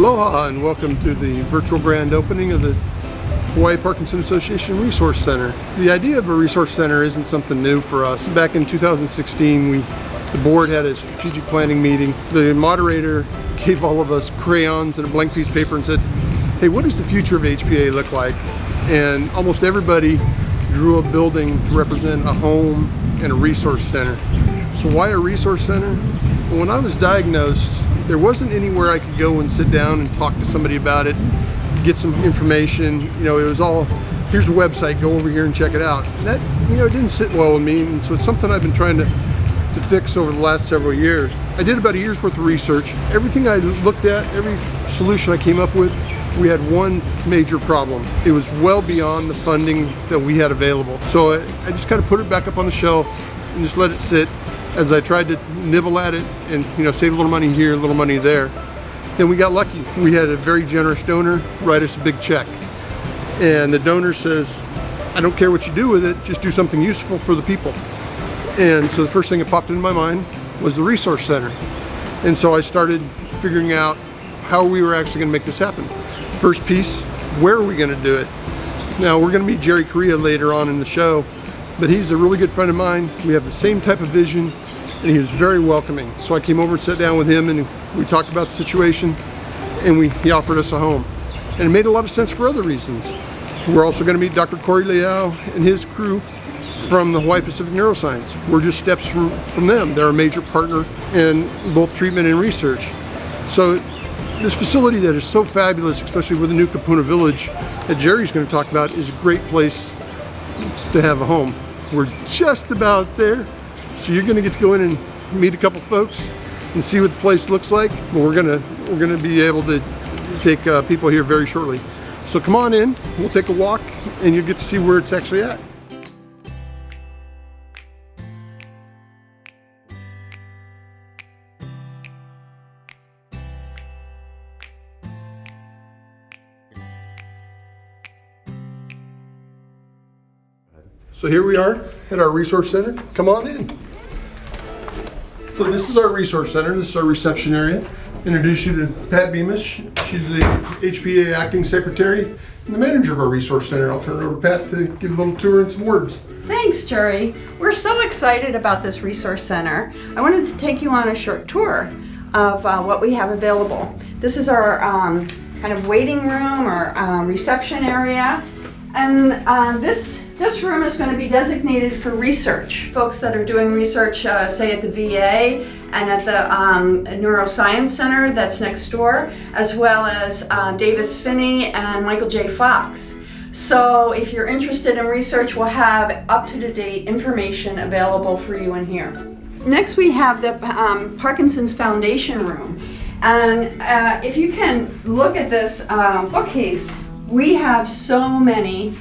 Aloha and welcome to the virtual grand opening of the Hawaii Parkinson Association Resource Center. The idea of a resource center isn't something new for us. Back in 2016, the board had a strategic planning meeting. The moderator gave all of us crayons and a blank piece of paper and said, hey, what does the future of HPA look like? And almost everybody drew a building to represent a home and a resource center. So why a resource center? Well, when I was diagnosed, there wasn't anywhere I could go and sit down and talk to somebody about it, get some information. You know, it was all, here's a website, go over here and check it out. And that, you know, it didn't sit well with me, and so it's something I've been trying to fix over the last several years. I did about a year's worth of research. Everything I looked at, every solution I came up with, we had one major problem. It was well beyond the funding that we had available. So I just kind of put it back up on the shelf and just let it sit as I tried to nibble at it and, you know, save a little money here, a little money there. Then we got lucky. We had a very generous donor write us a big check. And the donor says, I don't care what you do with it, just do something useful for the people. And so the first thing that popped into my mind was the resource center. And so I started figuring out how we were actually gonna make this happen. First piece, where are we gonna do it? Now we're gonna meet Jerry Correa later on in the show, but he's a really good friend of mine. We have the same type of vision, and he was very welcoming. So I came over and sat down with him and we talked about the situation, and he offered us a home. And it made a lot of sense for other reasons. We're also gonna meet Dr. Corey Liao and his crew from the Hawaii Pacific Neuroscience. We're just steps from them. They're a major partner in both treatment and research. So this facility that is so fabulous, especially with the new Kapuna Village that Jerry's gonna talk about, is a great place to have a home. We're just about there. So you're gonna get to go in and meet a couple folks and see what the place looks like. But we're gonna be able to take people here very shortly. So come on in, we'll take a walk and you'll get to see where it's actually at. So here we are at our resource center. Come on in. So this is our resource center. This is our reception area. Introduce you to Pat Bemis. She's the HPA acting secretary and the manager of our resource center. I'll turn it over to Pat to give a little tour and some words. Thanks, Jerry. We're so excited about this resource center. I wanted to take you on a short tour of what we have available. This is our kind of waiting room or reception area. And this room is going to be designated for research. Folks that are doing research, say at the VA and at the Neuroscience Center that's next door, as well as Davis Finney and Michael J. Fox. So if you're interested in research, we'll have up-to-date information available for you in here. Next we have the Parkinson's Foundation room. And if you can look at this bookcase, we have so many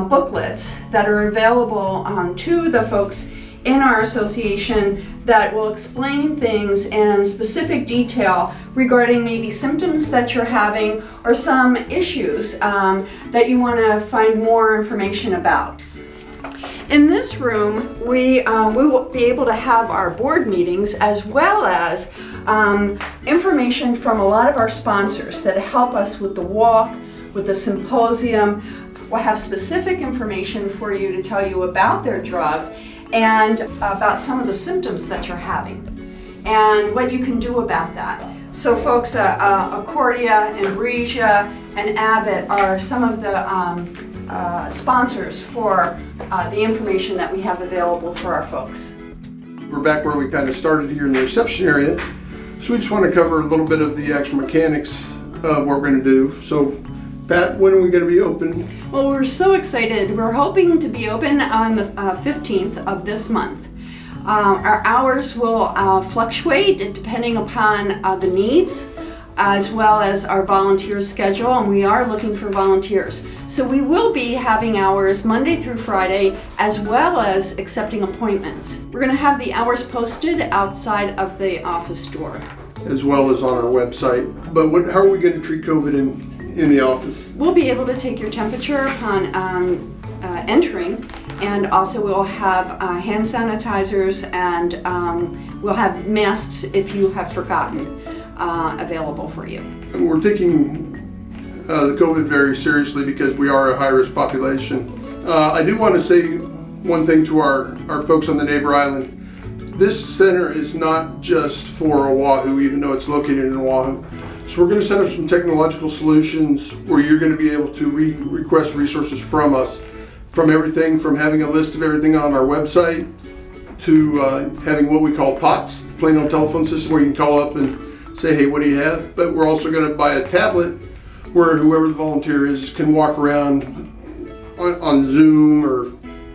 booklets that are available to the folks in our association that will explain things in specific detail regarding maybe symptoms that you're having or some issues that you want to find more information about. In this room, we will be able to have our board meetings as well as information from a lot of our sponsors that help us with the walk, with the symposium. We'll have specific information for you to tell you about their drug and about some of the symptoms that you're having and what you can do about that. So folks, Accordia, Ambresia, and Abbott are some of the sponsors for the information that we have available for our folks. We're back where we kind of started here in the reception area. So we just want to cover a little bit of the actual mechanics of what we're going to do. So Pat, when are we going to be open? Well, we're so excited. We're hoping to be open on the 15th of this month. Our hours will fluctuate depending upon the needs as well as our volunteer schedule, and we are looking for volunteers. So we will be having hours Monday through Friday as well as accepting appointments. We're going to have the hours posted outside of the office door. As well as on our website. But how are we going to treat COVID in the office? We'll be able to take your temperature upon entering, and also we'll have hand sanitizers, and we'll have masks if you have forgotten. available for you. And we're taking the COVID very seriously because we are a high-risk population. I do want to say one thing to our folks on the neighbor island. This center is not just for Oahu, even though it's located in Oahu. So we're going to set up some technological solutions where you're going to be able to request resources from us, from everything from having a list of everything on our website to having what we call POTS, plain old telephone system, where you can call up and say, hey, what do you have? But we're also going to buy a tablet where whoever the volunteer is can walk around on Zoom or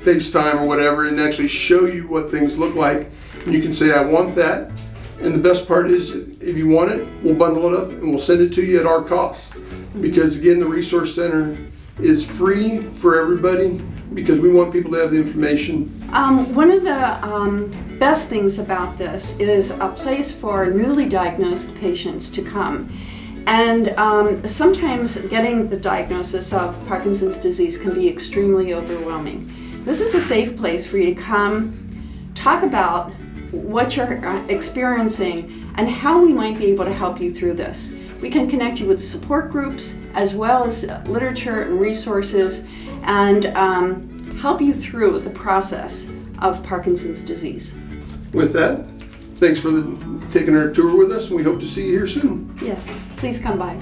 FaceTime or whatever and actually show you what things look like. And you can say, I want that. And the best part is, if you want it, we'll bundle it up and we'll send it to you at our cost. Because again, the Resource Center is free for everybody because we want people to have the information. One of the best things about this is a place for newly diagnosed patients to come. And sometimes getting the diagnosis of Parkinson's disease can be extremely overwhelming. This is a safe place for you to come, talk about what you're experiencing and how we might be able to help you through this. We can connect you with support groups as well as literature and resources and help you through the process of Parkinson's disease. With that, thanks for taking our tour with us, and we hope to see you here soon. Yes, please come by.